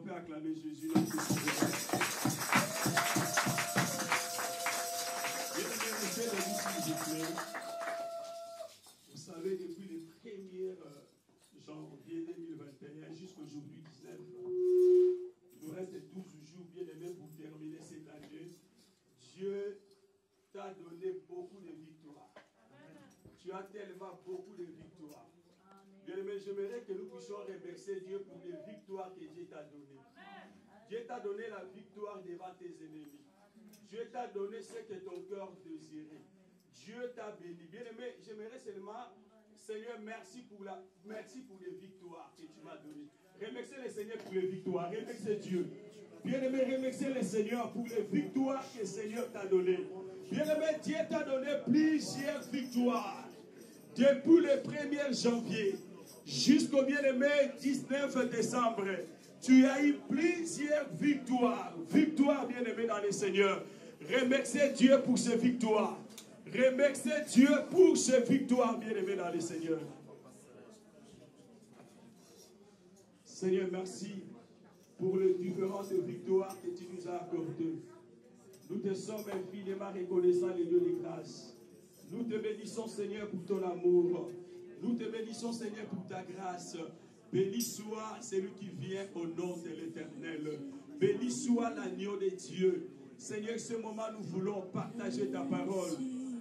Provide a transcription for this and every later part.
on peut acclamer Jésus. Bien-aimés, monsieur, vous savez, depuis le 1er janvier 2021 jusqu'aujourd'hui 19, il nous reste 12 jours, bien-aimés, pour terminer cette année. Dieu t'a donné beaucoup de victoires. Tu as tellement beaucoup de victoires. Bien-aimés, j'aimerais que nous puissions remercier Dieu pour les victoires que Dieu t'a données. Dieu t'a donné la victoire devant tes ennemis. Dieu t'a donné ce que ton cœur désirait. Dieu t'a béni. Bien-aimé, j'aimerais seulement, Seigneur, merci pour les victoires que tu m'as données. Remerciez le Seigneur pour les victoires. Remerciez Dieu. Bien-aimé, remerciez le Seigneur pour les victoires que le Seigneur t'a données. Bien-aimé, Dieu t'a donné plusieurs victoires. Depuis le 1er janvier jusqu'au bien-aimé 19 décembre, tu as eu plusieurs victoires. Victoires, bien-aimé dans le Seigneur. Remerciez Dieu pour ces victoires. Remerciez Dieu pour ces victoires, bien-aimé dans le Seigneur. Seigneur, merci pour les différentes victoires que tu nous as accordées. Nous te sommes infiniment reconnaissants, les dieux de grâce. Nous te bénissons, Seigneur, pour ton amour. Nous te bénissons, Seigneur, pour ta grâce. Béni soit celui qui vient au nom de l'Éternel. Béni soit l'agneau de Dieu. Seigneur, ce moment, nous voulons partager ta parole.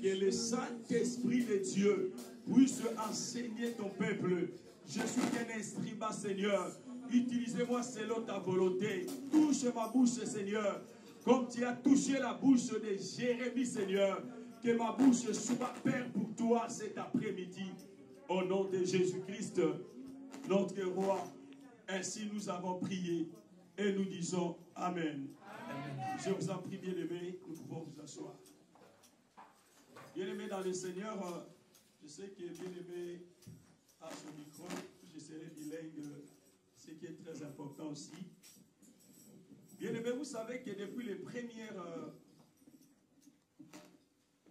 Que le Saint-Esprit de Dieu puisse enseigner ton peuple. Je suis un instrument, Seigneur. Utilisez-moi selon ta volonté. Touche ma bouche, Seigneur. Comme tu as touché la bouche de Jérémie, Seigneur. Que ma bouche soit père pour toi cet après-midi. Au nom de Jésus-Christ, notre roi. Ainsi nous avons prié et nous disons Amen. Amen. Je vous en prie, bien-aimés, nous pouvons vous asseoir. Bien-aimés dans le Seigneur, je sais que bien-aimé a son micro, je serai bilingue, ce qui est très important aussi. Bien-aimés, vous savez que depuis le 1er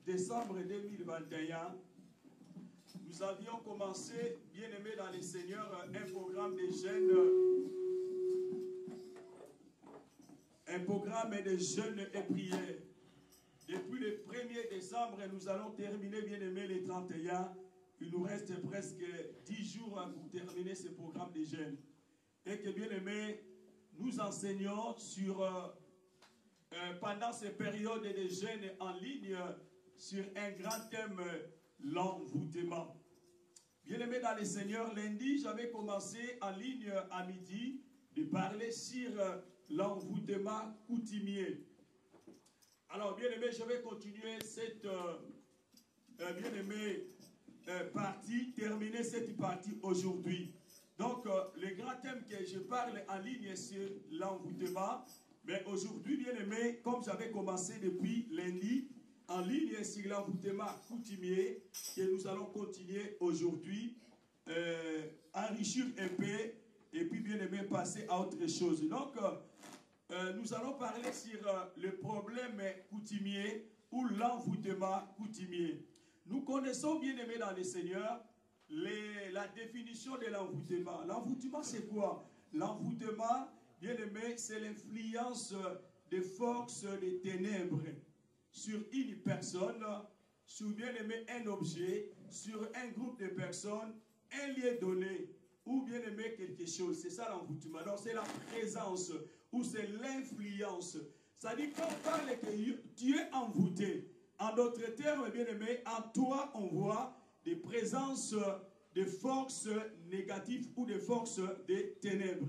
décembre 2021, nous avions commencé, bien-aimés dans le Seigneur, un programme de jeunes, et prières. Depuis le 1er décembre, nous allons terminer, bien-aimés, les 31. Il nous reste presque 10 jours pour terminer ce programme de jeunes. Et que, bien-aimés, nous enseignons sur, pendant ces périodes de jeûne en ligne, sur un grand thème, l'envoûtement. Bien-aimés dans le Seigneur, lundi, j'avais commencé en ligne à midi de parler sur l'envoûtement coutumier. Alors, bien-aimés, je vais continuer cette partie, terminer cette partie aujourd'hui. Donc, le grand thème que je parle en ligne, c'est l'envoûtement. Mais aujourd'hui, bien-aimés, comme j'avais commencé depuis lundi, en ligne sur l'envoûtement coutumier, que nous allons continuer aujourd'hui, enrichir un peu, et puis, bien-aimés, passer à autre chose. Donc, nous allons parler sur le problème coutumier ou l'envoûtement coutumier. Nous connaissons, bien-aimés dans le Seigneur, la définition de l'envoûtement. L'envoûtement, c'est quoi? L'envoûtement, bien-aimé, c'est l'influence des forces des ténèbres sur une personne, sur, bien-aimé, un objet, sur un groupe de personnes, un lieu donné, ou, bien-aimé, quelque chose. C'est ça l'envoûtement. Alors, c'est la présence, ou c'est l'influence. Ça dit qu'on parle que tu es envoûté. En d'autres termes, bien-aimé, en toi, on voit des présences de forces négatives ou des forces des ténèbres.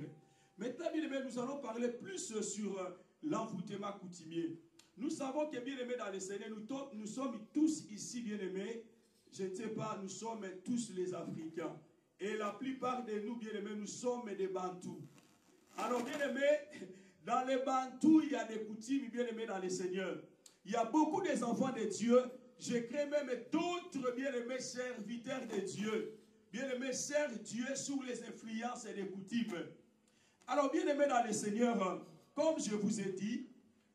Maintenant, bien-aimé, nous allons parler plus sur l'envoûtement coutumier. Nous savons que, bien-aimé, dans le Seigneur, nous sommes tous ici, bien-aimés, je ne sais pas, nous sommes tous les Africains. Et la plupart de nous, bien-aimés, nous sommes des Bantous. Alors, bien-aimés, dans les Bantous, il y a des coutumes, bien-aimés, dans le Seigneur. Il y a beaucoup des enfants de Dieu. Je crée même d'autres, bien-aimés, serviteurs de Dieu. Bien-aimés, servent Dieu sous les influences et les coutumes. Alors, bien-aimés, dans le Seigneur, comme je vous ai dit,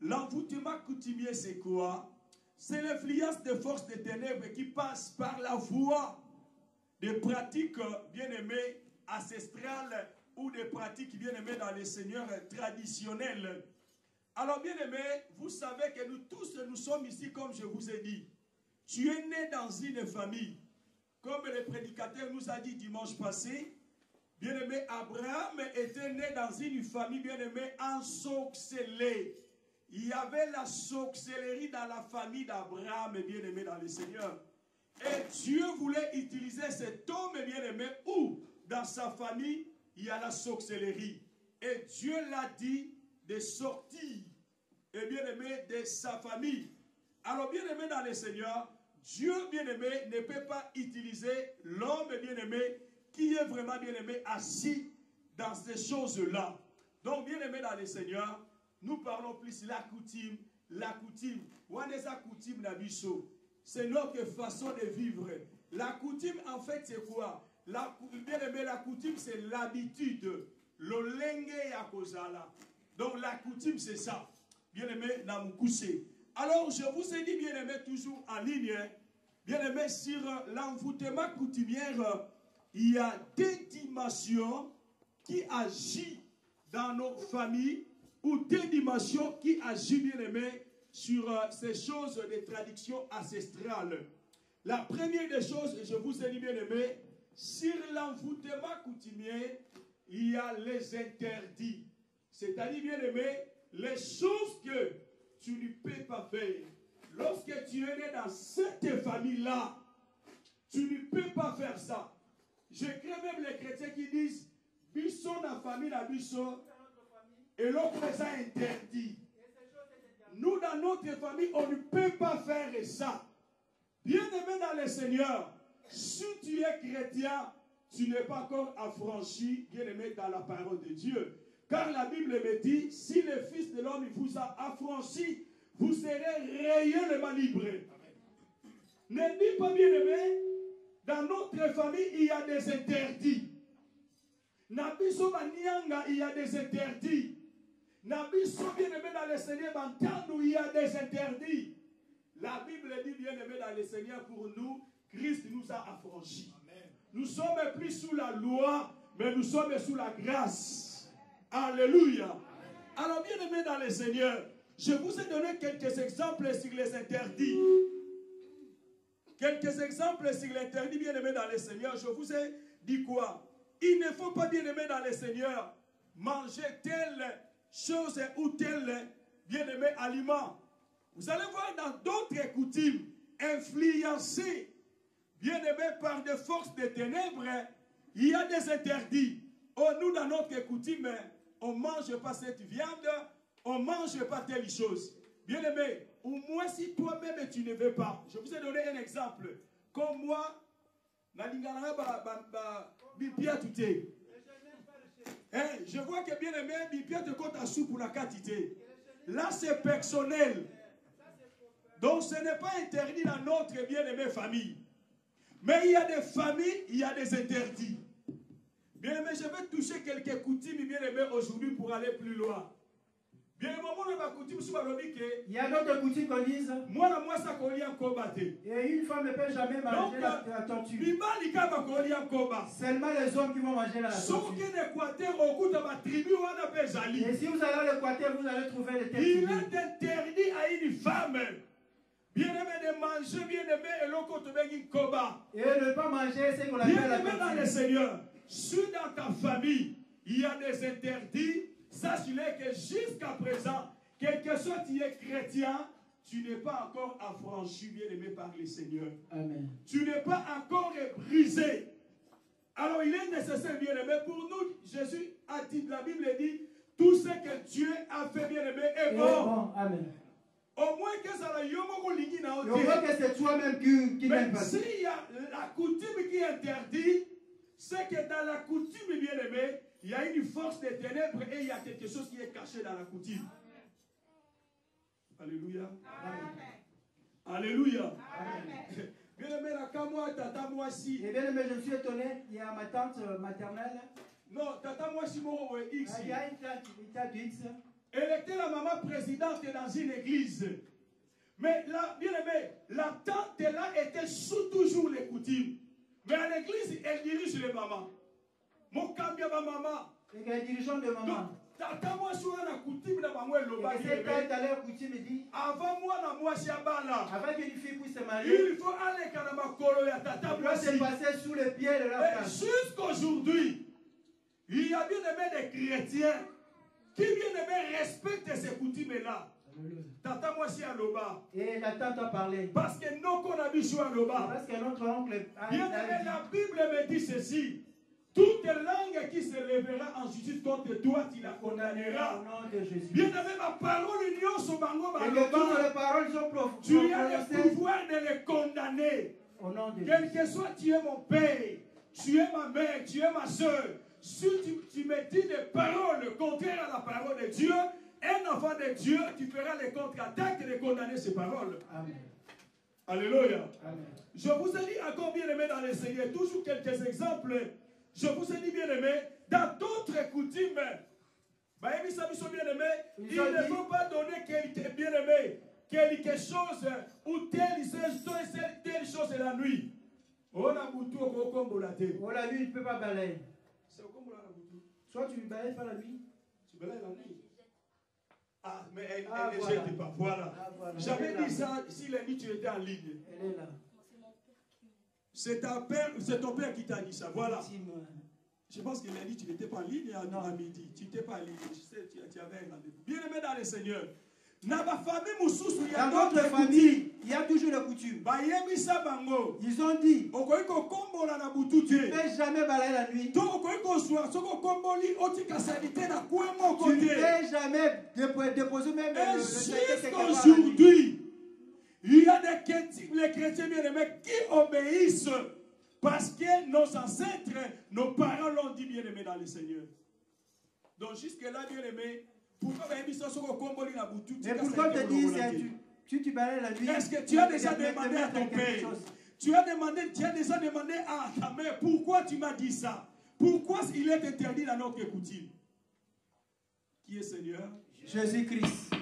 l'envoûtement coutumier, c'est quoi? C'est l'influence des forces des ténèbres qui passent par la voie des pratiques, bien-aimées, ancestrales ou des pratiques, bien aimés, dans les seigneurs traditionnels. Alors, bien aimés, vous savez que nous tous, nous sommes ici, comme je vous ai dit. Tu es né dans une famille. Comme le prédicateur nous a dit dimanche passé, bien aimé, Abraham était né dans une famille, bien aimé, ensorcelée. Il y avait la sorcellerie dans la famille d'Abraham, bien aimé, dans le Seigneur. Et Dieu voulait utiliser cet homme, bien aimé, où dans sa famille, il y a la sorcellerie. Et Dieu l'a dit de sortir, et bien aimé, de sa famille. Alors, bien aimé dans le Seigneur, Dieu, bien aimé, ne peut pas utiliser l'homme, bien aimé, qui est vraiment, bien aimé, assis dans ces choses-là. Donc, bien aimé dans le Seigneur, nous parlons plus la coutume. La coutume, c'est notre façon de vivre. La coutume, en fait, c'est quoi? Bien aimé, la coutume, c'est l'habitude. L'olenge yakozala. Donc, la coutume, c'est ça. Bien aimé, Namukusé. Alors, je vous ai dit, bien aimé, toujours en ligne, bien aimé, sur l'envoûtement coutumière, il y a des dimensions qui agissent dans nos familles, ou des dimensions qui agissent, bien aimé, sur ces choses de tradition ancestrale. La première des choses, je vous ai dit, bien aimé, sur l'envoûtement coutumier, il y a les interdits. C'est-à-dire, bien aimé, les choses que tu ne peux pas faire. Lorsque tu es né dans cette famille-là, tu ne peux pas faire ça. Je crains même les chrétiens qui disent, Bisson la famille, la Bisson, et l'autre est interdit. Nous, dans notre famille, on ne peut pas faire ça. Bien-aimé dans le Seigneur, si tu es chrétien, tu n'es pas encore affranchi, bien-aimé, dans la parole de Dieu. Car la Bible me dit, si le Fils de l'homme vous a affranchi, vous serez réellement libre. Ne dis pas, bien-aimé, dans notre famille, il y a des interdits. Nabiso Banyanga, il y a des interdits. Nabiso, bien-aimé, dans le Seigneur, Bantano, il y a des interdits. La Bible dit, bien-aimé, dans le Seigneur, pour nous, Christ nous a affranchis. Amen. Nous sommes plus sous la loi, mais nous sommes sous la grâce. Alléluia. Amen. Alors, bien-aimé, dans le Seigneur, je vous ai donné quelques exemples sur les interdits. Quelques exemples sur l'interdit, bien-aimé, dans le Seigneur. Je vous ai dit quoi? Il ne faut pas, bien-aimé, dans le Seigneur, manger telle chose ou tel, bien-aimé, aliment. Vous allez voir dans d'autres coutumes, influencées, bien-aimé, par des forces des ténèbres, il y a des interdits. Oh, nous, dans notre coutume, on ne mange pas cette viande, on ne mange pas telle chose. Bien-aimé, au moins si toi-même tu ne veux pas. Je vous ai donné un exemple. Comme moi, je vois que bien-aimé, Bipia te compte à sous pour la quantité. Là, c'est personnel. Donc, ce n'est pas interdit dans notre bien-aimé famille. Mais il y a des familles, il y a des interdits. Bien-aimé, je vais toucher quelques coutumes, bien-aimé, aujourd'hui pour aller plus loin. Il y a d'autres coutumes qu'on dise. Et une femme ne peut jamais manger la tortue. Seulement les hommes qui vont manger la tortue. Et si vous allez à l'Équateur, vous allez trouver les terres. Il est interdit à une femme, bien-aimé, de manger, bien-aimé, et l'autre une koba. Et ne pas manger, c'est qu'on appelle la tortue. Bien-aimé dans le Seigneur, si dans ta famille, il y a des interdits, sache-le que jusqu'à présent, quel que soit tu es chrétien, tu n'es pas encore affranchi, bien-aimé, par le Seigneur. Amen. Tu n'es pas encore brisé. Alors il est nécessaire, bien-aimé, pour nous, Jésus a dit, la Bible dit, tout ce que Dieu a fait, bien-aimé, est bon. Amen. Au moins que ça c'est toi-même qui n'aime pas. S'il y a la coutume qui interdit, c'est que dans la coutume, bien-aimé, il y a une force des ténèbres et il y a quelque chose qui est caché dans la coutume. Alléluia. Amen. Alléluia. Amen. Bien-aimé, la Kamwa, tata moi si. Et bien-aimé, je me suis étonné, il y a ma tante maternelle. Non, tata moi si mon X. Il y a une tante X. Elle était la maman présidente dans une église. Mais là, bien-aimé, la tante là était sous toujours les coutumes. Mais à l'église, elle dirige les mamans. Mokambia ba mama. Les dirigeants de maman. Tata moi sur la coutume na bango eloba. Avant moi na moi shabala. Avant qu'une fille puisse se marier. Il faut aller quand ma kolo ya tata moi se passer sous les pieds de la femme. Jusqu'aujourd'hui, il y a bien aimé des chrétiens qui bien aimé respectent ces coutumes-là. Tata moi si aloba. Et la tante a parlé. Parce que non qu'on a vu sur aloba. Parce que notre oncle a bien aimé, la Bible me dit ceci. Toute langue qui se lèvera en justice contre toi, tu la condamneras. Au nom de Jésus. Bien aimé, ma parole union sur bango et que toutes les paroles sont tu as le pouvoir de les condamner. Au nom de Quel que soit, tu es mon père, tu es ma mère, tu es ma soeur. Si tu me dis des paroles contraires à la parole de Dieu, un enfant de Dieu, tu feras les contre-attaques de condamner ces paroles. Amen. Alléluia. Amen. Je vous ai dit encore bien aimé dans le Seigneur, toujours quelques exemples. Je vous ai dit bien aimé, dans d'autres coutumes, bien aimé, il ne faut pas donner bien aimé quelque chose ou telle chose la nuit. On a boutou au combo la tête. Oh la nuit, il ne peut pas balayer. C'est au combo la boutou. Soit tu ne balayes pas la nuit. Tu balayes la nuit. Ah, mais elle ne jette pas. Voilà. J'avais dit ça si la nuit tu étais en ligne. Elle est là. C'est ton père qui t'a dit ça. Voilà. Je pense qu'il a dit que tu n'étais pas en ligne à midi. Tu n'étais pas en ligne. Je sais, tu avais un rendez-vous. Bien aimé dans le Seigneur. Dans notre famille, il y a toujours des coutumes. Ils ont dit tu ne peux jamais balayer la nuit. Tu ne peux jamais déposer même le jusqu'aujourd'hui. Il y a les chrétiens bien-aimés qui obéissent parce que nos ancêtres, nos parents l'ont dit bien-aimés dans le Seigneur. Donc jusque-là, bien-aimés, pourquoi te dis tu balayes la nuit? Est-ce que tu as déjà demandé à ton père? Tu as déjà demandé à ta mère pourquoi tu m'as dit ça? Pourquoi il est interdit dans notre coutume? Qui est Seigneur? Jésus-Christ.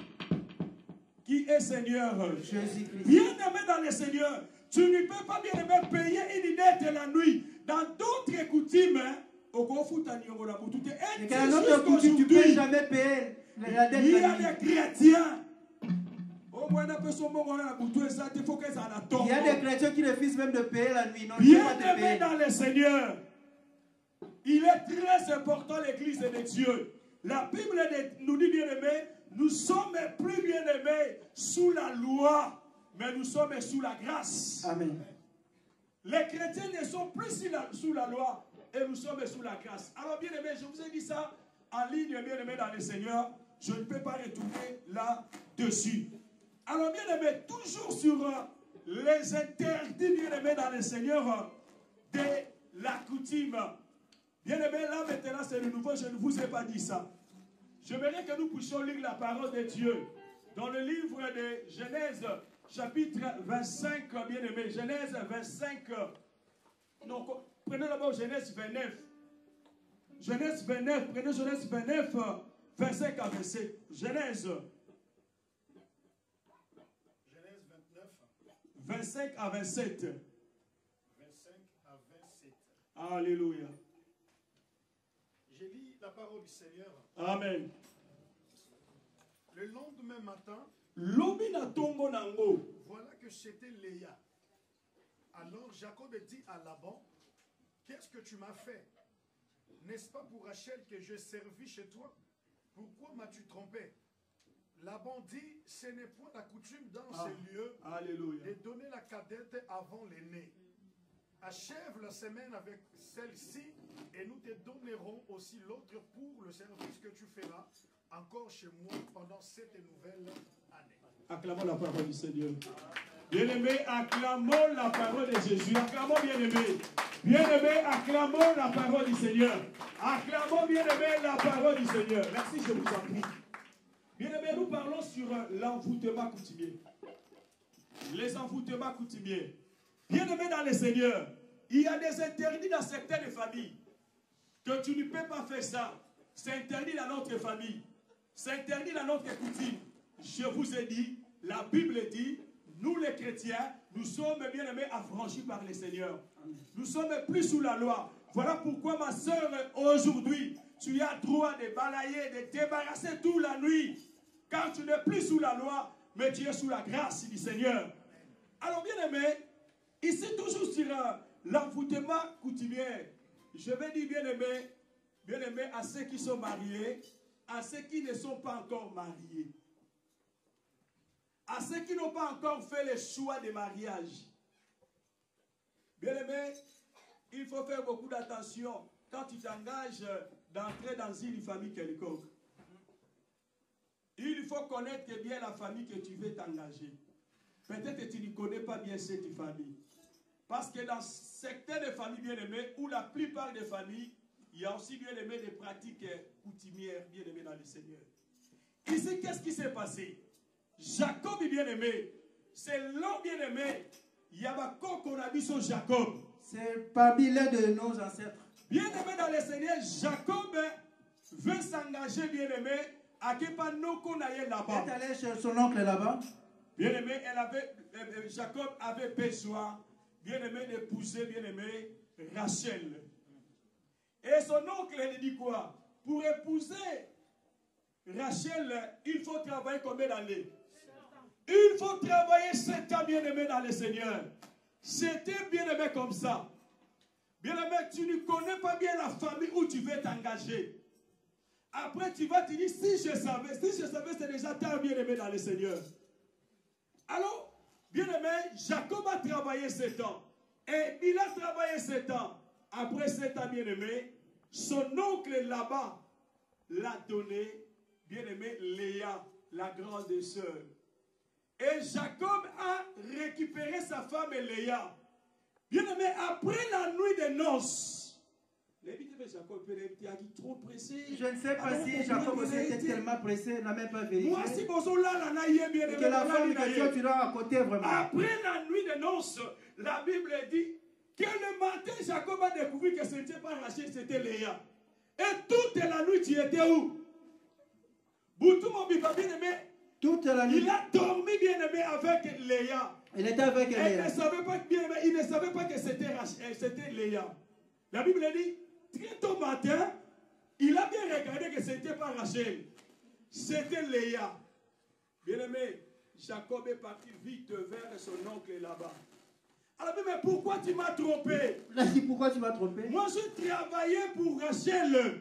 Qui est Seigneur? Jésus-Christ. Bien-aimé dans le Seigneur, tu ne peux pas bien-aimé payer une dette la nuit. Dans d'autres coutumes, et que dans notre coutume, tu ne peux jamais payer la dette. Il y a des chrétiens. Il y a des chrétiens qui refusent même de payer la nuit. Bien-aimé dans le Seigneur, il est très important l'église de Dieu. La Bible nous dit bien-aimé, nous sommes plus bien-aimés sous la loi, mais nous sommes sous la grâce. Amen. Les chrétiens ne sont plus sous la loi et nous sommes sous la grâce. Alors bien-aimé, je vous ai dit ça en ligne, bien-aimé dans le Seigneur. Je ne peux pas retourner là-dessus. Alors bien-aimé, toujours sur les interdits, bien-aimé dans le Seigneur, de la coutume. Bien-aimé, là maintenant c'est le nouveau, je ne vous ai pas dit ça. J'aimerais que nous puissions lire la parole de Dieu dans le livre de Genèse, chapitre 25, bien-aimé. Genèse 25. Non, prenez d'abord Genèse 29. Genèse 29, prenez Genèse 29, 25 à 27. Genèse 29. 25 à 27. 25 à 27. Alléluia. J'ai lu la parole du Seigneur. Amen. Le lendemain matin, voilà que c'était Léa. Alors Jacob dit à Laban, qu'est-ce que tu m'as fait? N'est-ce pas pour Rachel que je servis chez toi? Pourquoi m'as-tu trompé? Laban dit, ce n'est point la coutume dans ces lieux de donner la cadette avant l'aîné. Achève la semaine avec celle-ci et nous te donnerons aussi l'autre pour le service que tu feras encore chez moi pendant cette nouvelle année. Acclamons la parole du Seigneur. Bien-aimé, acclamons la parole de Jésus. Acclamons bien-aimé. Bien-aimé, acclamons la parole du Seigneur. Acclamons bien-aimé la parole du Seigneur. Merci, je vous en prie. Bien-aimé, nous parlons sur l'envoûtement coutumier. Les envoûtements coutumiers. Bien-aimé dans le Seigneur, il y a des interdits dans certaines familles. Que tu ne peux pas faire ça. C'est interdit dans notre famille. C'est interdit dans notre coutume. Je vous ai dit, la Bible dit, nous les chrétiens, nous sommes bien-aimés affranchis par le Seigneur. Nous sommes plus sous la loi. Voilà pourquoi, ma soeur, aujourd'hui, tu as droit de balayer, de débarrasser toute la nuit. Car tu n'es plus sous la loi, mais tu es sous la grâce du Seigneur. Alors, bien aimé, ici, toujours sur l'envoûtement coutumier, je vais dire, bien aimé, à ceux qui sont mariés, à ceux qui ne sont pas encore mariés, à ceux qui n'ont pas encore fait le choix de mariage. Bien aimé, il faut faire beaucoup d'attention quand tu t'engages d'entrer dans une famille quelconque. Il faut connaître bien la famille que tu veux t'engager. Peut-être que tu ne connais pas bien cette famille. Parce que dans certaines familles bien-aimées, ou la plupart des familles, il y a aussi bien-aimé des pratiques coutumières bien-aimées dans le Seigneur. Ici, qu'est-ce qui s'est passé? Jacob est bien-aimé. C'est l'homme bien-aimé. Il y a un qu'on a dit sur Jacob. C'est parmi l'un de nos ancêtres. Bien-aimé dans le Seigneur, Jacob veut s'engager bien-aimé à Képano qu'on aille là-bas. Il est allé chez son oncle là-bas. Bien-aimé, Jacob avait besoin, bien-aimé, d'épouser, bien-aimé, Rachel. Et son oncle lui dit quoi? Pour épouser Rachel, il faut travailler combien d'années? Il faut travailler 7 ans, bien-aimé, dans le Seigneur. C'était bien-aimé comme ça. Bien-aimé, tu ne connais pas bien la famille où tu veux t'engager. Après, tu vas te dire, si je savais, c'est déjà tard, bien-aimé, dans le Seigneur. Alors, bien-aimé, Jacob a travaillé 7 ans. Et il a travaillé 7 ans. Après 7 ans, bien-aimé, son oncle là-bas l'a donné, bien-aimé, Léa, la grande sœur. Et Jacob a récupéré sa femme Léa. Bien-aimé, après la nuit des noces, Jacob était trop pressé. Je ne sais pas si Jacob aussi était tellement pressé, n'a même pas vérifié. Moi, si vous là, que la femme que Dieu tu l'as à côté vraiment. Après la nuit des noces, la Bible dit que le matin, Jacob a découvert que ce n'était pas Rachel, c'était Léa. Et toute la nuit, tu étais où? Boutou, mon bien-aimé, toute la nuit. Il a dormi, bien-aimé, avec Léa. Il était avec Léa. Il ne savait pas que c'était Léa. La Bible dit, très tôt matin, il a bien regardé que ce n'était pas Rachel. C'était Léa. Bien-aimé, Jacob est parti vite vers son oncle là-bas. Alors, mais pourquoi tu m'as trompé? Il a dit, pourquoi tu m'as trompé? Moi, je travaillais pour Rachel.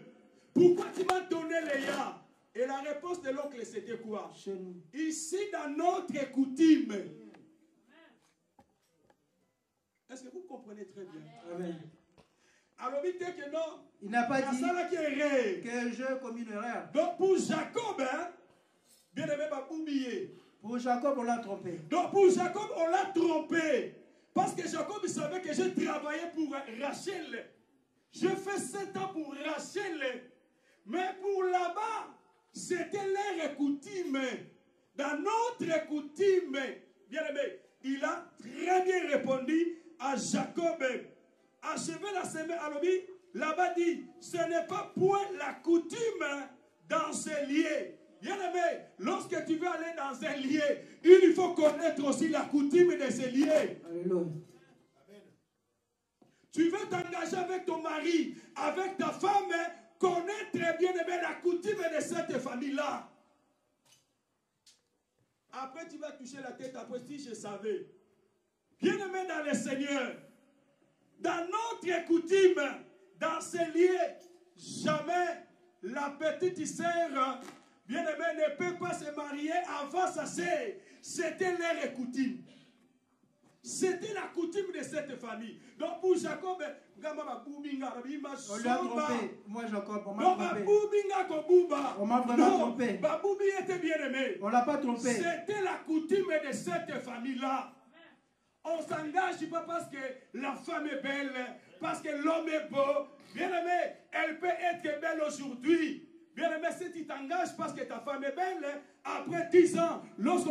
Pourquoi tu m'as donné Léa? Et la réponse de l'oncle, c'était quoi? Chez nous. Ici, dans notre coutume. Est-ce que vous comprenez très bien? Amen. Alors, il dit que non. Il n'a pas dit que je commis une erreur. Donc, pour Jacob, hein, bien aimé, pour Jacob, on l'a trompé. Donc, pour Jacob, on l'a trompé. Parce que Jacob, il savait que je travaillais pour Rachel. Je fais 7 ans pour Rachel. Mais pour là-bas, c'était leur coutume. Dans notre coutume, bien aimé, il a très bien répondu à Jacob. Achevez la semaine à l'objet, là-bas dit, ce n'est pas point la coutume dans ces lieux. Bien aimé, lorsque tu veux aller dans un lieu, il faut connaître aussi la coutume de ces lieux. Alléluia. Tu veux t'engager avec ton mari, avec ta femme, connais très bien aimé la coutume de cette famille-là. Après, tu vas toucher la tête, après, si je savais. Bien aimé dans le Seigneur, dans notre coutume, dans ces lieux, jamais la petite sœur, bien aimée, ne peut pas se marier avant sa sœur. C'était leur coutume. C'était la coutume de cette famille. Donc pour Jacob, on lui a trompé. Moi Jacob, on m'a trompé. On m'a vraiment trompé. Était bien aimé. On ne l'a pas trompé. C'était la coutume de cette famille-là. On s'engage pas parce que la femme est belle, parce que l'homme est beau. Bien aimé, elle peut être belle aujourd'hui. Bien aimé, si tu t'engages parce que ta femme est belle, après 10 ans, lorsque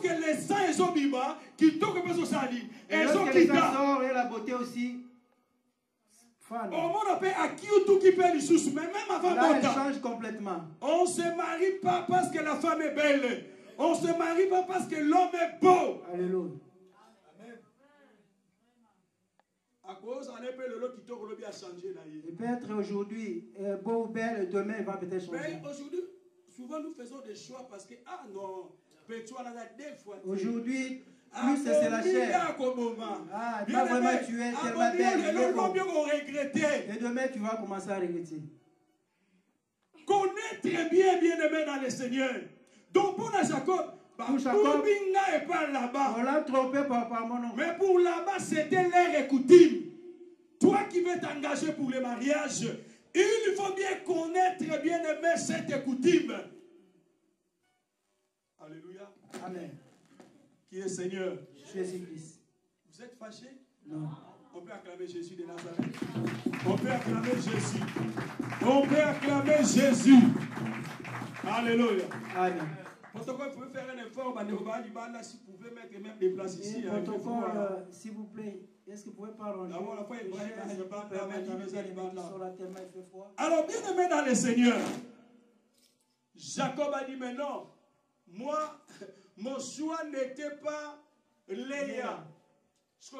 les seins sont bima, qui toquent pas sur ça, elles sont qui et la beauté aussi. Au monde appelle à qui tout qui perd les sous, mais même avant là, elle change complètement. On ne se marie pas parce que la femme est belle. On ne se marie pas parce que l'homme est beau. Alléluia. Il peut être aujourd'hui beau ou belle, demain il va peut-être changer. Mais aujourd'hui, souvent nous faisons des choix parce que, ah non, aujourd'hui, plus c'est la chair. Ah, pas vraiment tu es tellement belle. Et demain tu vas commencer à regretter. Connaître bien aimé dans le Seigneur. Donc pour Jacob, on l'a trompé par mon nom. Mais pour là-bas, c'était l'air coutume. Toi qui veux t'engager pour le mariage, il faut bien connaître bien aimé cette coutume. Alléluia. Amen. Qui est Seigneur? Jésus-Christ. Vous êtes fâché? Non. On peut acclamer Jésus de Nazareth. On peut acclamer Jésus. On peut acclamer Jésus. Alléluia. Amen. Protocole, vous pouvez faire un effort. Si vous pouvez mettre même des places ici. Protocole, s'il vous plaît. Est-ce que vous pouvez pas ranger? Alors, bien aimé dans le Seigneur, Jacob a dit, mais non, moi, mon choix n'était pas Léa. Si tu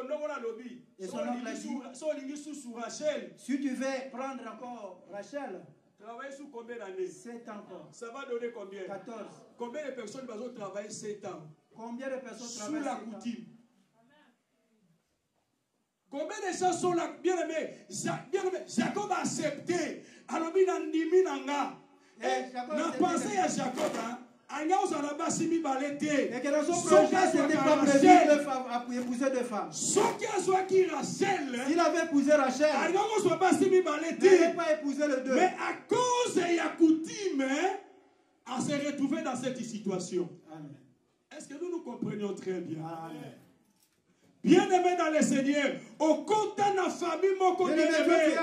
veux prendre encore Rachel, travailler sous combien d'années? 7 ans encore. Ça va donner combien? 14. Combien de personnes vont travailler 7 ans? Combien de personnes travaillent sous la coutume? Combien de gens sont là? Bien aimé, Jacob a accepté. Alors, il a dit, n'a pensé à Jacob, hein? Et que dans son projet, ce n'était pas prévu d'épouser deux femmes. S'il avait épousé Rachel, il n'avait pas épousé les deux. Mais à cause de la coutume, à se retrouver dans cette situation. Est-ce que nous comprenions très bien? Amen. Bien aimé dans le Seigneur, au compte de la famille, mon bien aimé,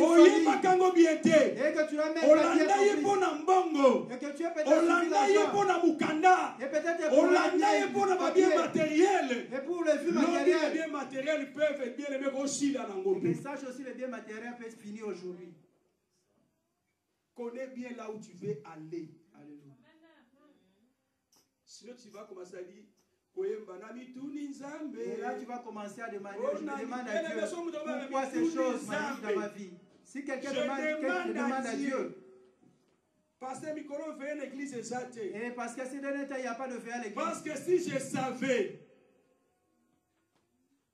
au Yimakango biente, et que tu as même Olanda yepona mbongo, et que tu as peut-être Olanda yepona mukanda, et peut-être Olanda yepona ma bien matériel, et pour les vues matériels, les biens matériels peuvent être bien aimés aussi dans l'angombe. Mais sache aussi les biens matériels peuvent finir aujourd'hui. Connais bien là où tu veux aller. Alléluia. Sinon tu vas commencer à dire. Et là, tu vas commencer à demander, je me demande à Dieu, pourquoi ces choses m'arrivent dans ma vie? Si quelqu'un demande à Dieu, parce que l'église est et parce que ces derniers temps, il n'y a pas de fait à l'église. Parce que si je savais,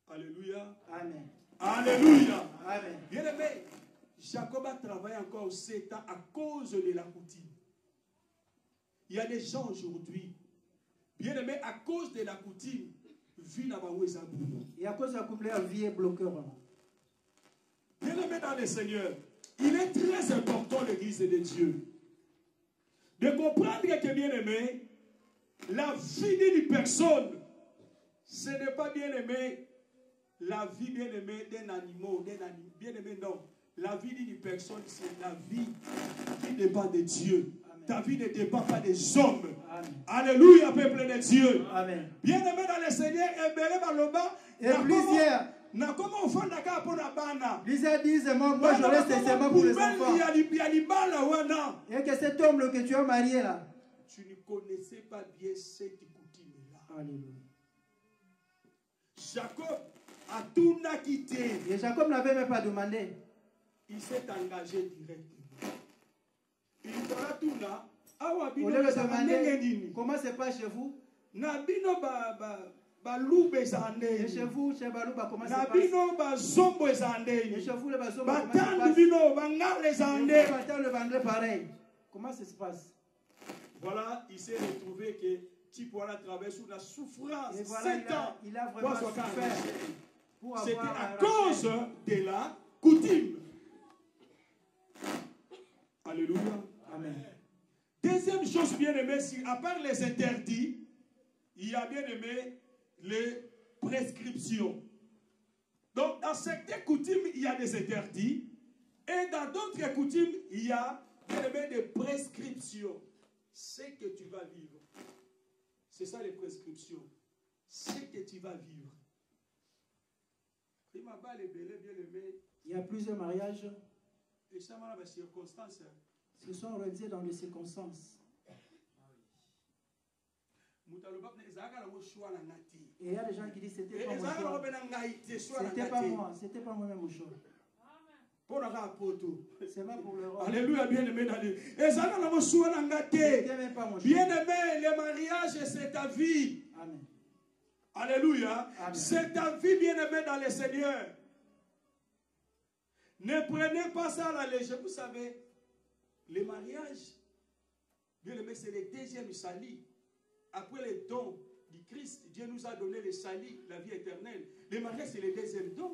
alléluia, Amen. Alléluia, Amen. Bien aimé, Jacob a travaillé encore 7 ans à cause de la coutume. Il y a des gens aujourd'hui, bien aimé, à cause de la coutume, et à cause de la coutume, la vie est bloquée. Bien aimé dans le Seigneur, il est très important, l'église de Dieu, de comprendre que, bien aimé, la vie d'une personne, ce n'est pas, bien aimé, la vie, bien aimé, d'un animal, bien aimé, non. La vie d'une personne, c'est la vie qui dépend de Dieu. Amen. Ta vie ne dépend pas des hommes. Amen. Alléluia, peuple de Dieu. Amen. Bien aimé dans le Seigneur, et plusieurs. Plusieurs disent, moi je reste seulement pour les enfants. Et que cet homme que tu as marié là, tu ne connaissais pas bien cette coutume-là. Alléluia. Jacob a tout quitté. Et Jacob n'avait même pas demandé. Il s'est engagé directement. Il fera tout là. On lui a demandé comment se passe chez vous. Et chez vous, chez Balouba, comment ça se passe? Et chez vous, les Bazombo, pareil. Comment ça se passe? Voilà, il s'est retrouvé que Tipora traverse la souffrance. Et voilà, il a vraiment souffert. C'était à cause de la coutume. Alléluia. Amen. Deuxième chose bien aimée, à part les interdits, il y a bien aimé les prescriptions. Donc, dans certaines coutumes, il y a des interdits. Et dans d'autres coutumes, il y a bien aimé des prescriptions. C'est que tu vas vivre. C'est ça les prescriptions. C'est que tu vas vivre. Il y a plusieurs mariages qui se sont réalisés dans les circonstances. Et il y a des gens qui disent c'était pas mon choix. C'était pas moi, c'était pas moi-même mon choix. C'est pas pour le roi. Alléluia, bien-aimé dans Dieu. Bien-aimé, le mariage, c'est ta vie. Amen. Alléluia. C'est ta vie, bien-aimé dans le Seigneur. Ne prenez pas ça à la légère. Vous savez, le mariage, bien-aimé, c'est le deuxième salut. Après les dons du Christ, Dieu nous a donné le salut, la vie éternelle. Le mariage, c'est le deuxième don.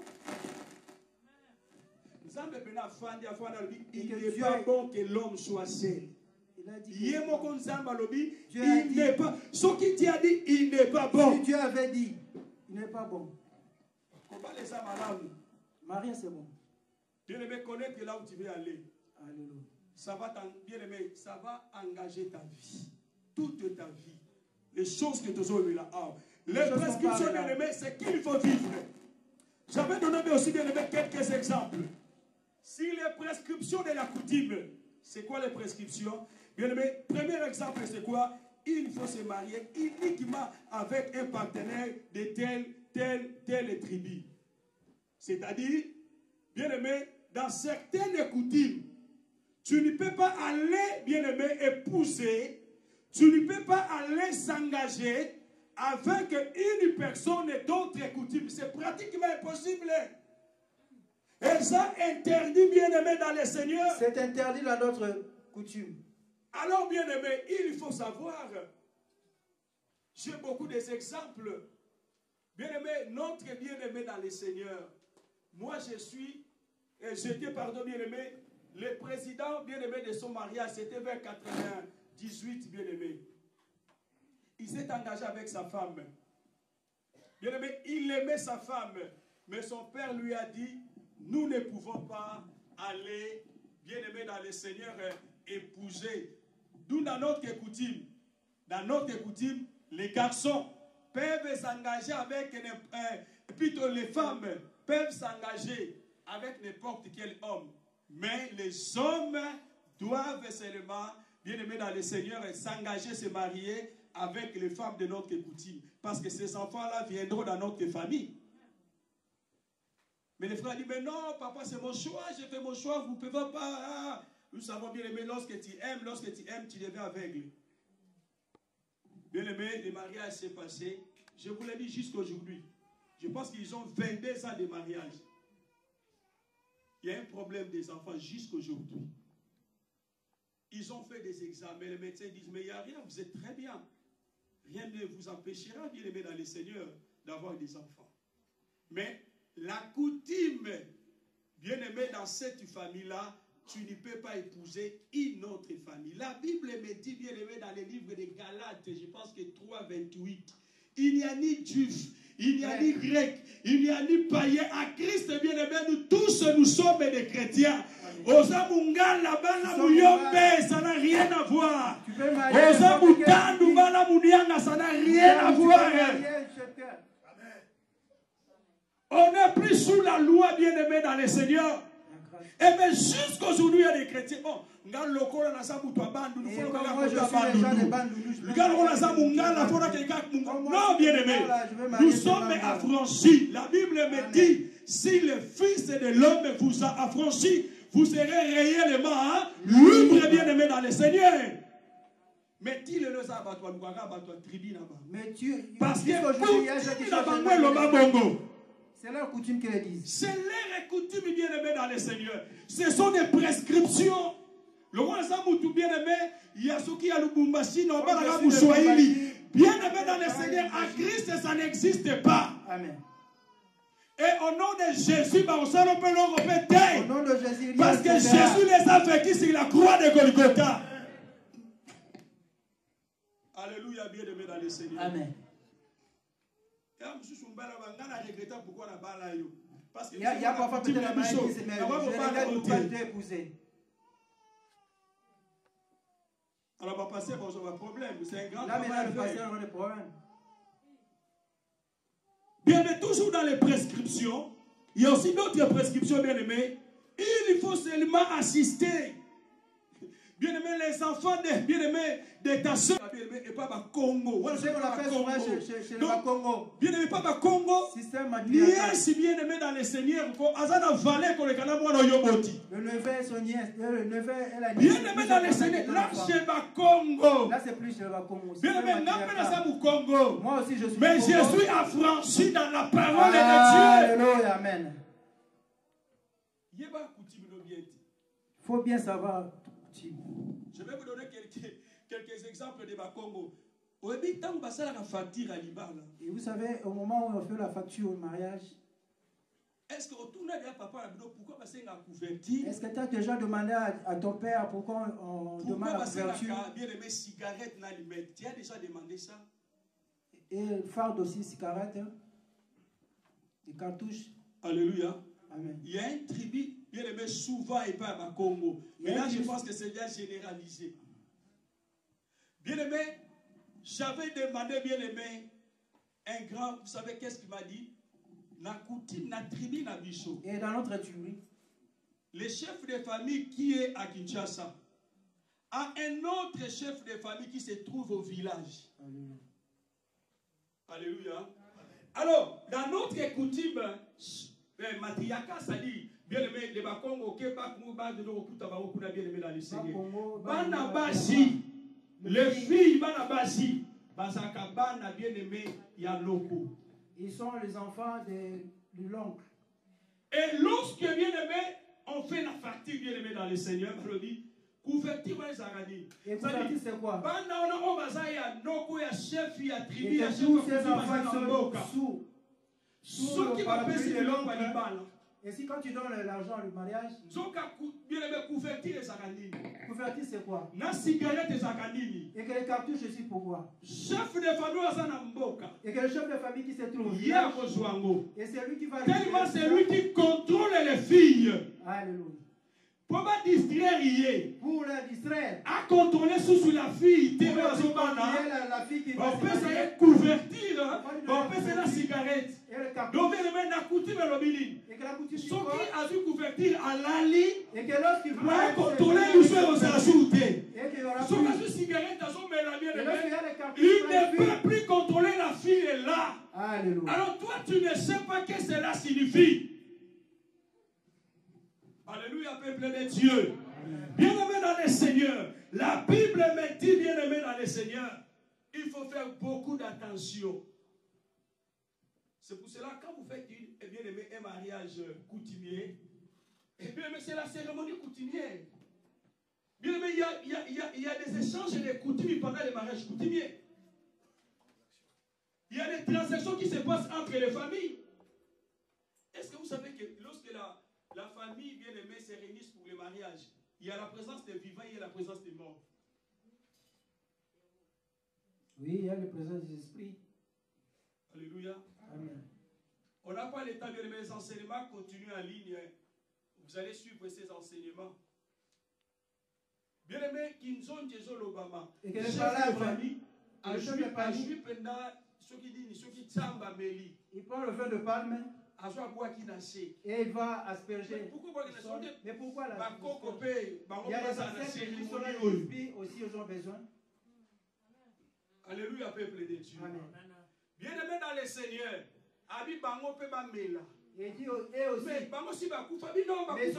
Il n'est pas bon que l'homme soit seul. Il n'est pas. Ce qui t'a dit, il n'est pas bon. Si Dieu avait dit, il n'est pas bon. Marie, c'est bon. Bien-aimé, connaître là où tu veux aller. Alléluia. Ça va, bien-aimé, ça va engager ta vie. Toute ta vie. Les choses que tu as eues là. Les prescriptions, bien-aimé, c'est qu'il faut vivre. J'avais donné aussi, bien-aimé, quelques exemples. Si les prescriptions de la coutume, c'est quoi les prescriptions? Bien aimé, premier exemple, c'est quoi? Il faut se marier uniquement avec un partenaire de telle tribu. C'est-à-dire, bien aimé, dans certaines coutumes, tu ne peux pas aller, bien aimé, épouser, tu ne peux pas aller s'engager avec une personne d'autres coutumes. C'est pratiquement impossible. Et ça interdit, bien-aimé, dans le Seigneur. C'est interdit dans notre coutume. Alors, bien-aimé, il faut savoir. J'ai beaucoup d'exemples. Bien-aimé, notre bien-aimé dans le Seigneur. Moi, j'étais, pardon, bien-aimé, le président, bien-aimé, de son mariage, c'était vers 98, bien-aimé. Il s'est engagé avec sa femme. Bien-aimé, il aimait sa femme. Mais son père lui a dit, nous ne pouvons pas aller, bien-aimé dans le Seigneur, épouser. D'où dans notre coutume, les garçons peuvent s'engager avec, plutôt les femmes peuvent s'engager avec n'importe quel homme. Mais les hommes doivent seulement, bien-aimé dans le Seigneur, s'engager, se marier avec les femmes de notre coutume. Parce que ces enfants-là viendront dans notre famille. Mais les frères disent, mais non, papa, c'est mon choix, j'ai fait mon choix, vous ne pouvez pas. Nous savons bien aimé, lorsque tu aimes, tu deviens aveugle. Bien aimé, le mariage s'est passé. Je vous l'ai dit jusqu'à aujourd'hui. Je pense qu'ils ont 22 ans de mariage. Il y a un problème des enfants jusqu'à aujourd'hui. Ils ont fait des examens. Les médecins disent, mais il n'y a rien, vous êtes très bien. Rien ne vous empêchera, bien aimé dans le Seigneur, d'avoir des enfants. Mais la coutume, bien aimé dans cette famille-là, tu ne peux pas épouser une autre famille. La Bible me dit, bien aimé, dans le livre de Galates, je pense que 3:28, il n'y a ni juif, il n'y a ni grec, il n'y a ni païen. À Christ, bien aimé, nous tous, nous sommes des chrétiens. Osa munga là-bas, la mouyombe, ça n'a rien à voir. Osa mutandu, la mounianga, ça n'a rien à voir. On n'est plus sous la loi, bien aimé, dans le Seigneur. Et bien jusqu'aujourd'hui, il y a des chrétiens. Bon, non, bien aimé, nous sommes affranchis. La Bible me dit, si le Fils de l'homme vous a affranchis, vous serez réellement libre, bien aimé, dans le Seigneur. Mais tu le sais, parce que c'est leur coutume qu'ils disent. C'est leur coutume, bien aimé, dans le Seigneur. Ce sont des prescriptions. Le roi Zamoutou, bien aimé, il y a ceux qui ont le Bumbashi, non, bien aimé dans le Seigneur, à Christ, ça n'existe pas. Amen. Et au nom de Jésus, on s'en peut le répéter. Au nom de Jésus, parce que Jésus les a vécus sur la croix de Golgotha. Alléluia, bien aimé dans le Seigneur. Amen. Il y a parfois peut-être la maladie, mais je regrette pourquoi je t'ai épousé. Alors, va passer, bon, j'ai un problème. C'est un grand là, maintenant, le pasteur a des problèmes. Bien, mais toujours dans les prescriptions, il y a aussi d'autres prescriptions, bien aimées. Il faut seulement assister. Bien-aimé, les enfants de ta soeur, bien-aimé, et pas ma Congo. C'est ce qu'on appelle souvent chez le Congo. Bien-aimé, pas ma Congo. Système matriarcal. Si bien-aimé dans le Seigneur, Azana Valé, qu'on le canal, moi, Yoboti. Le neveu et son nièce, le neveu et la nièce. Bien-aimé dans le Seigneur, là, chez ma Congo. Là, c'est plus chez le Congo. Bien-aimé, n'appelle ça mon Congo. Moi aussi, je suis. Mais je suis affranchi dans la parole de Dieu. Alléluia, amen. Il faut bien savoir. Je vais vous donner quelques exemples de Bakongo. Et vous savez, au moment où on fait la facture au mariage, est-ce que tu as est-ce que tu as déjà demandé à ton père pourquoi on demande la couverture? Tu as déjà demandé ça? Et farde aussi, cigarette, des cartouches. Alléluia. Amen. Il y a un tribu, bien aimé, souvent et pas à Congo. Mais là, je pense que c'est bien généralisé. Bien aimé, j'avais demandé, bien aimé, un grand, vous savez qu'est-ce qu'il m'a dit? Na coutume, na tribu, na bicho. Et dans notre tribu, le chef de famille qui est à Kinshasa a un autre chef de famille qui se trouve au village. Alléluia. Alléluia. Alors, dans notre coutume, matriarcat, ça dit, bien aimé, les Bakongo, Kéba, Mouba, de nos Okuta, Baokuna, bien aimé dans les Seigneurs. Banabashi, les filles, Banabashi, Basaka, Bana, bien aimé, Yaloko. Ils sont les enfants de l'oncle. Et lorsque, bien aimé, on fait la facture, bien aimé dans les Seigneurs, je dis, couverture, les Arani. Et couverture, c'est quoi? Bana, on a Bazaya, Noko, ya chef, ya tribu, ya chef, tous ces enfants sont sous le parapluie de l'oncle. Et si quand tu donnes l'argent du mariage, couverture c'est quoi? Et que les cartouches aussi pourquoi? Chef de famille et que le chef de famille qui se trouve et c'est lui qui va tellement c'est lui qui contrôle les filles. Alléluia. Pour pas distraire, pour la distraire, à contrôler sous la fille, la fille qui va on peut se couverture, on peut se la cigarette. Donc, il a coutume à l'obélir. Ce qui a dû couverture à l'ali, et que lorsqu'il va contrôler le soir aux ajoutés. Ce qui a dû cigarette à son mélanie, il ne peut plus contrôler la fille là. Alléluia. Alors, toi, tu ne sais pas ce que cela signifie. Alléluia, peuple de Dieu. Bien-aimé dans le Seigneur. La Bible me dit, bien-aimé dans le Seigneur, il faut faire beaucoup d'attention. C'est pour cela, quand vous faites bien-aimé un mariage coutumier, et bien c'est la cérémonie coutumière. Bien-aimé, il y a des échanges de coutumes pendant les mariages coutumiers. Il y a des transactions qui se passent entre les familles. Est-ce que vous savez que lorsque la famille bien-aimée se réunit pour le mariage, il y a la présence des vivants et la présence des morts? Oui, il y a la présence des esprits. Alléluia. Amen. On n'a pas le temps, bien-aimés, les enseignements continuent en ligne. Vous allez suivre ces enseignements. Bien-aimés, Kinzon Jezo Lobama, et que chef de famille, a joué pendant ceux qui disent, ceux qui tsamba meli. Il prend le vin de palme. Et il va asperger. Mais pourquoi la il y a des ancêtres qui sont là aussi, ils ont besoin. Alléluia, peuple de Dieu. Amen. Bien-aimé dans le Seigneur, Abi Bango peut pas mela. Et dit et aussi. Mais Bango si Bakufa, bien-aimé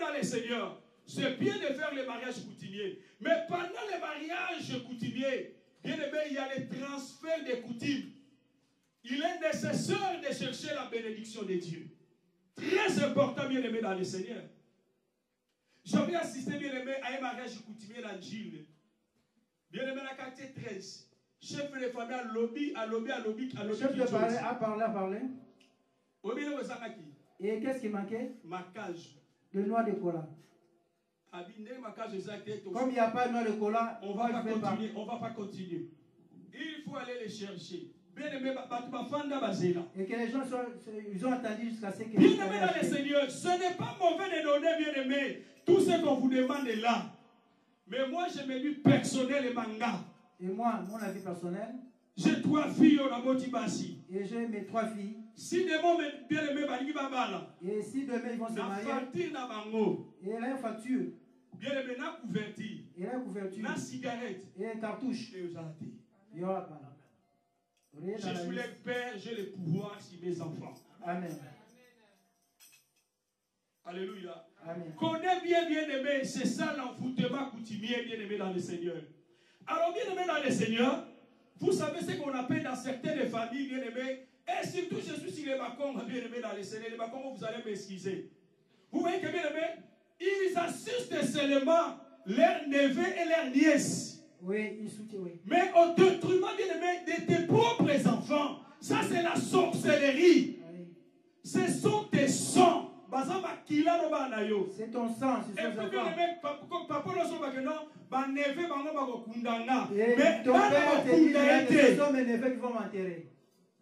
dans le Seigneur, c'est bien de faire les mariages coutumiers. Mais pendant les mariages coutumiers, bien-aimé, il y a les transferts des coutumes. Il est nécessaire de chercher la bénédiction de Dieu. Très important, bien-aimé dans le Seigneur. J'avais assisté, bien-aimé, à un mariage coutumier dans Gilles. Bien-aimé, dans le quartier 13. Chef de famille à lobby. Le chef de famille a parlé. Et qu'est-ce qui manquait? Marquage. Le noix de cola. Comme il n'y a pas de noix de cola, on ne va pas continuer. Il faut aller les chercher. Bien-aimé, et que les gens ils ont attendu jusqu'à ce que... Bien-aimé dans le Seigneur, ce n'est pas mauvais de donner, bien-aimé, tout ce qu'on vous demande est là. Mais moi, je me dis personnellement. Et moi, mon avis personnel, j'ai 3 filles au Naboti Bassi. Et j'ai mes 3 filles. Si demain, bien aimé, et si demain ils vont se marier, et elle a une facture, bien aimé, na couverture, et la couverture, na cigarette, et un cartouche, il n'y aura pas. Je suis le père, j'ai le pouvoir sur mes enfants. Amen. Alléluia. Amen. Connais bien, bien aimé, c'est ça l'envoûtement coutumier, bien aimé dans le Seigneur. Alors, bien aimé dans le Seigneur, vous savez ce qu'on appelle dans certaines familles, bien aimé, et surtout je suis sur les balcons, bien aimé dans le Seigneur, les balcons, vous allez m'excuser. Vous voyez que, bien aimé, ils assistent seulement leurs neveux et leurs nièces. Oui, ils soutiennent, oui. Mais au détriment, bien aimé, de tes propres enfants. Ça, c'est la sorcellerie. Oui. Ce sont tes sangs. C'est ton sang, c'est ton sang. Et ton père te dit, ce sont mes neveux qui vont m'enterrer.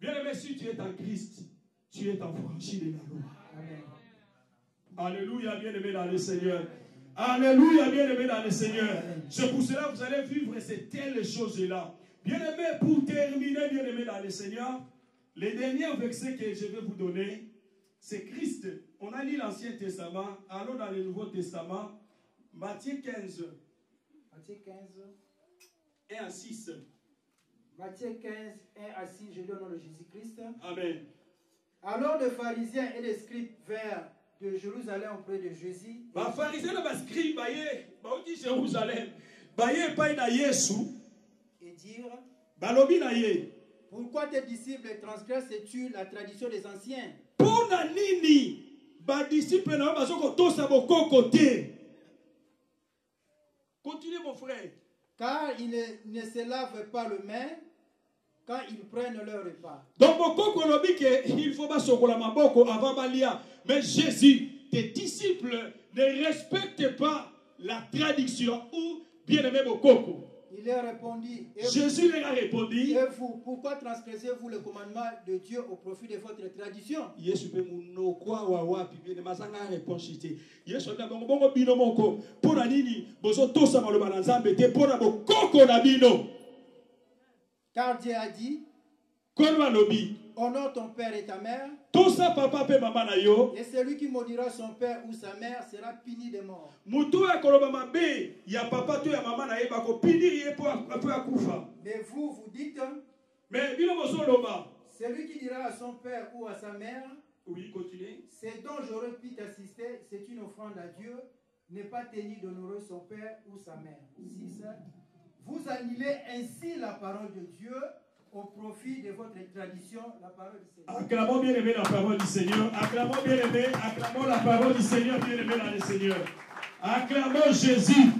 Bien aimé, si tu es en Christ, tu es affranchi de la loi. Amen. Alléluia, bien aimé dans le Seigneur. Alléluia, bien aimé dans le Seigneur. C'est pour cela que vous allez vivre ces telles choses-là. Bien aimé, pour terminer, bien aimé dans le Seigneur, les derniers versets que je vais vous donner, c'est Christ. On a lu l'Ancien Testament, allons dans le Nouveau Testament, Matthieu 15. Matthieu 15. 1 à 6. Matthieu 15, 1 à 6, je lis au nom de Jésus-Christ. Amen. Alors les pharisiens et les scribes vinrent de Jérusalem auprès de Jésus. Les pharisiens et les scribes vinrent de Jérusalem. Et dirent, pourquoi tes disciples transgressent-tu la tradition des anciens? Pour la nini, ba disciples na bazoko tosa bokoko te. Continuez mon frère. Car ils ne se lavent pas les mains quand ils prennent leur repas. Donc bokoko lobi que il faut pas sokola maboko avant balia. Mais Jésus, tes disciples ne respectent pas la tradition ou bien aimé bokoko. Il leur répondit. Jésus leur a répondu. Et vous, pourquoi transgressez-vous le commandement de Dieu au profit de votre tradition? Car Dieu a dit, honore ton père et ta mère. Et celui qui maudira son père ou sa mère sera puni de mort. Mais vous, vous dites, celui qui dira à son père ou à sa mère, oui, continuez. C'est dont j'aurais pu t'assister, c'est une offrande à Dieu, n'est pas tenu d'honorer son père ou sa mère. 6. Vous annulez ainsi la parole de Dieu au profit de votre tradition, la parole du Seigneur. Acclamons bien aimé la parole du Seigneur. Acclamons bien aimé, acclamons la parole du Seigneur, bien aimé dans le Seigneur. Acclamons Jésus.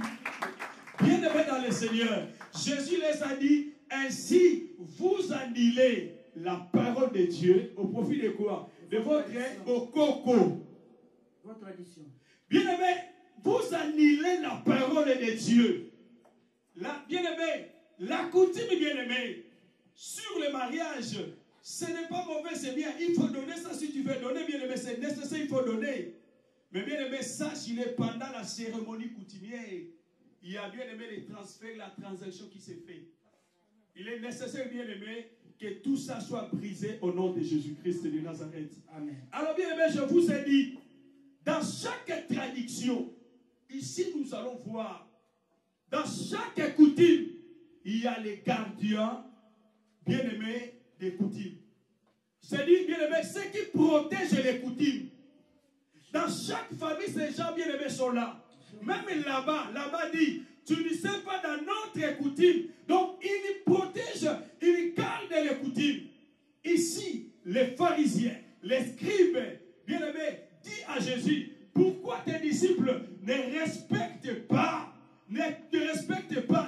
Bien aimé dans le Seigneur. Jésus les a dit, ainsi vous annulez la parole de Dieu au profit de quoi? De votre okoko. Votre tradition. Bien aimé, vous annulez la parole de Dieu. Bien aimé, la coutume, bien aimé, sur le mariage, ce n'est pas mauvais, c'est bien. Il faut donner ça si tu veux donner, bien aimé, c'est nécessaire, il faut donner. Mais bien aimé, sache, il est pendant la cérémonie coutumière. Il y a bien aimé les transferts, la transaction qui s'est faite. Il est nécessaire, bien aimé, que tout ça soit brisé au nom de Jésus-Christ de Nazareth. Amen. Alors bien aimé, je vous ai dit, dans chaque tradition, ici nous allons voir, dans chaque coutume, il y a les gardiens, bien aimés, des coutumes. C'est-à-dire, bien aimé, ceux qui protègent les coutumes. Dans chaque famille, ces gens bien aimés sont là. Même là-bas dit, tu ne sais pas dans notre coutume. Donc, ils protègent, ils gardent les coutumes. Ici, les pharisiens, les scribes, bien aimés, disent à Jésus, pourquoi tes disciples ne respectent pas,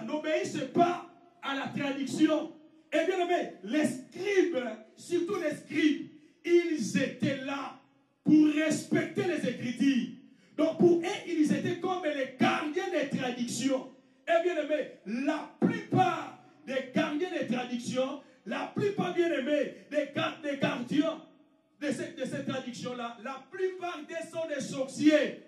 n'obéissent pas à la tradition? Et bien aimé, les scribes, surtout les scribes, ils étaient là pour respecter les Écritures. Donc pour eux, ils étaient comme les gardiens des traditions. Et bien aimé, la plupart des gardiens des traditions, la plupart bien aimés des gardiens de ces traditions-là, la plupart d'eux sont des sorciers.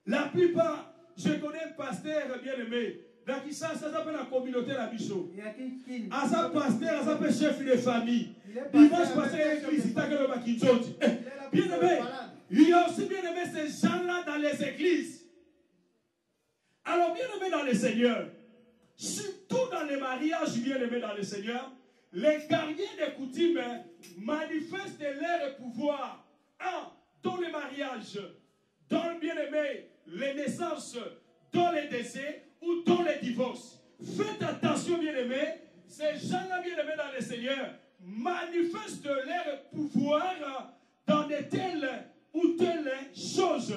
La plupart, je connais un pasteur bien aimé La qui ça s'appelle la communauté la bicho. Il y a qui Asa pasteur, asa pe chef de famille. Il est Dimanche pasteur passé, avec l'église, chef il de t'a famille. le maquinzoti. Bien aimé, il y a aussi bien aimé ces gens-là dans les églises. Alors bien aimé dans le Seigneur, surtout dans les mariages bien aimés dans le Seigneur, les gardiens des coutumes manifestent leur pouvoir. Dans les mariages, dans le bien aimé, les naissances, dans les décès ou dans les divorces. Faites attention bien aimé, ces gens-là bien aimés dans le Seigneur manifestent leur pouvoir dans de telles ou telles choses.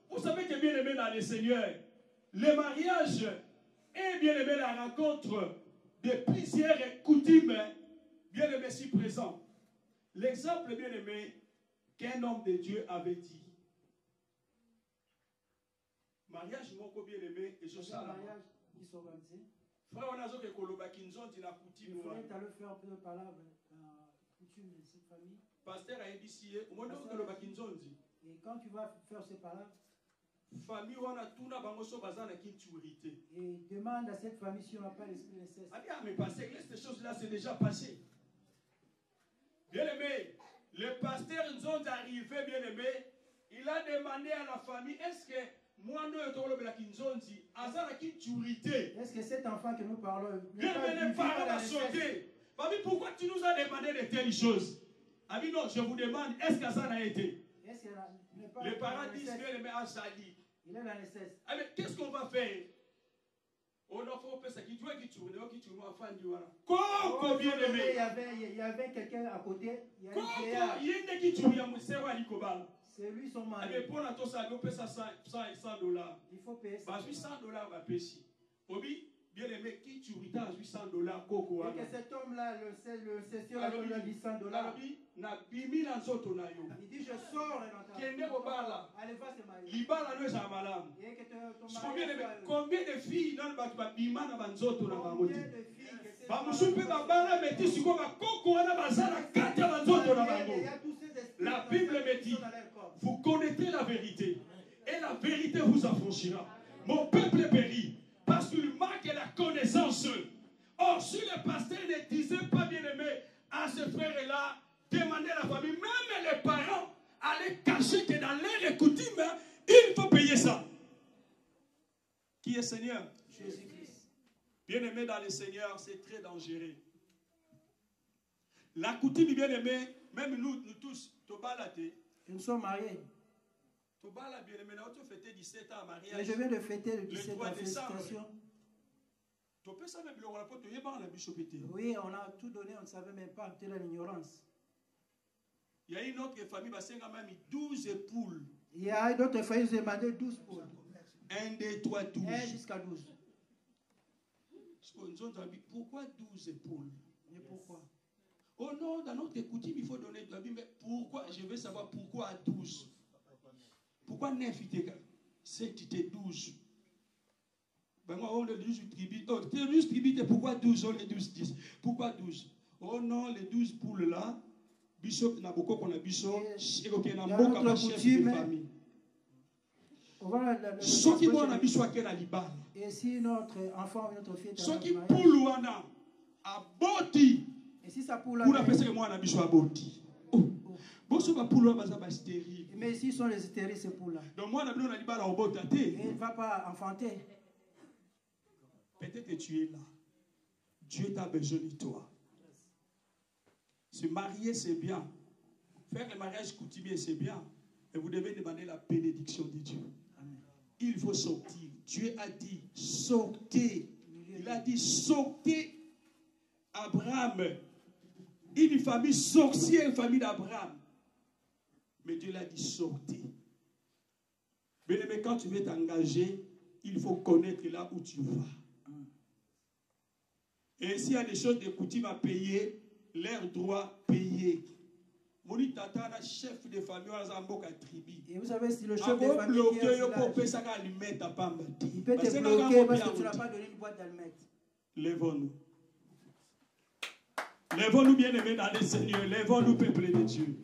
Vous savez que bien aimé dans le Seigneur, le mariage est bien aimé la rencontre de plusieurs coutumes bien aimé si présents. L'exemple bien aimé qu'un homme de Dieu avait dit. Mariage mon bien aimé et je sais mariage qui sont organisés. Frère on a zo que koloba kinzonti na coutume. Il faudrait t'aller faire un peu de parole coutume de cette famille. Pasteur a dit au moins que koloba kinzonti. Et quand tu vas faire ces paroles, famille wana tuna bango so bazana kinturité. Et demande à cette famille si on n'a pas l'esprit d'inceste. Ah mais pasteur, ces choses-là c'est déjà passé. Bien aimé, le pasteur Nzonzi arrivé, bien aimé, il a demandé à la famille, est-ce que moi nous est-ce que cet enfant que nous parlons bien aimé, les parents vont sauter. Mamie, pourquoi tu nous as demandé de telles choses? Ah oui, non, je vous demande, est-ce que ça n'a été? Les parents disent bien aimé à Sali. Il est dans les cesses. Ah mais qu'est-ce qu'on va faire? On a fait ça qui doit qui tourne, Comment bien aimé? Il y avait quelqu'un à côté. Il y a il y a qui tourne, c'est lui son mari. Mais pour la tosa, on paie ça $100. Il faut payer ça. $800 va payer. Obi, bien aimé, qui tu as $800 coco. Et que cet homme-là, le session là, lui a dit $100. Il dit, je sors et allez, va se marier. Combien de filles dans le bâtiment Combien de filles la Bible me dit, vous connaîtrez la vérité et la vérité vous affranchira. Mon peuple périt parce qu'il manque la connaissance. Or, si le pasteur ne disait pas bien aimé à ce frère-là, demandez à la famille, même les parents allaient cacher que dans leur coutume, il faut payer ça. Qui est Seigneur? Jésus-Christ. Bien aimé dans le Seigneur, c'est très dangereux. La coutume, bien aimé, même nous tous, nous sommes mariés. Fêté 17 ans mariage. Et je viens de fêter le 17 ans. Félicitations. Oui, on a tout donné, on ne savait même pas, c'était l'ignorance. Il y a une autre famille, qui a même 12 poules. Il y a d'autres familles qui ont demandé 12 poules. 1, 2, 3, 12. 1 jusqu'à 12. Pourquoi 12 poules? Mais pourquoi? Oh non, dans notre coutume, il faut donner de la Bible. Mais pourquoi? Je veux savoir pourquoi à 12. Pourquoi 9 était 7 était 12. Ben moi, on les 12 tribus. Oh, 12 tribus, pourquoi 12? On les 12 10. Pourquoi 12? Oh non, les 12 poules là, Bishop n'a beaucoup qu'on a Bishop, et qu'on a beaucoup de chef de famille. Ceux qui vont à Bishop, qui est à Liban. Et si notre enfant ou notre fille est ceux qui poule ou à Boti. Et si ça poule pour la personne que moi on a Bishop à Boti. Mais ici sont les stériles, ces poules-là. Donc moi, on a et il ne va pas enfanter. Peut-être que tu es là. Dieu t'a besoin de toi. Se marier, c'est bien. Faire le mariage coutumier, c'est bien. Et vous devez demander la bénédiction de Dieu. Amen. Il faut sortir. Dieu a dit, sortez. Il a dit, sortez. Abraham, une famille sorcière, une famille d'Abraham. Mais Dieu l'a dit, sortez. Mais quand tu veux t'engager, il faut connaître là où tu vas. Et s'il y a des choses de coutume à payer, leurs droits payés. Mon tata, la chef de famille, et vous savez, si le chef de famille il peut te bloquer parce que tu n'as pas donné une boîte d'allumettes. Lèvons-nous. Lèvons-nous, bien-aimés dans le Seigneur. Lèvons-nous, peuple de Dieu.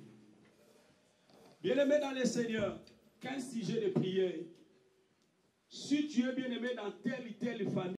Bien-aimés dans le Seigneur, 15 sujets de prière. Si tu es bien-aimé dans telle ou telle famille,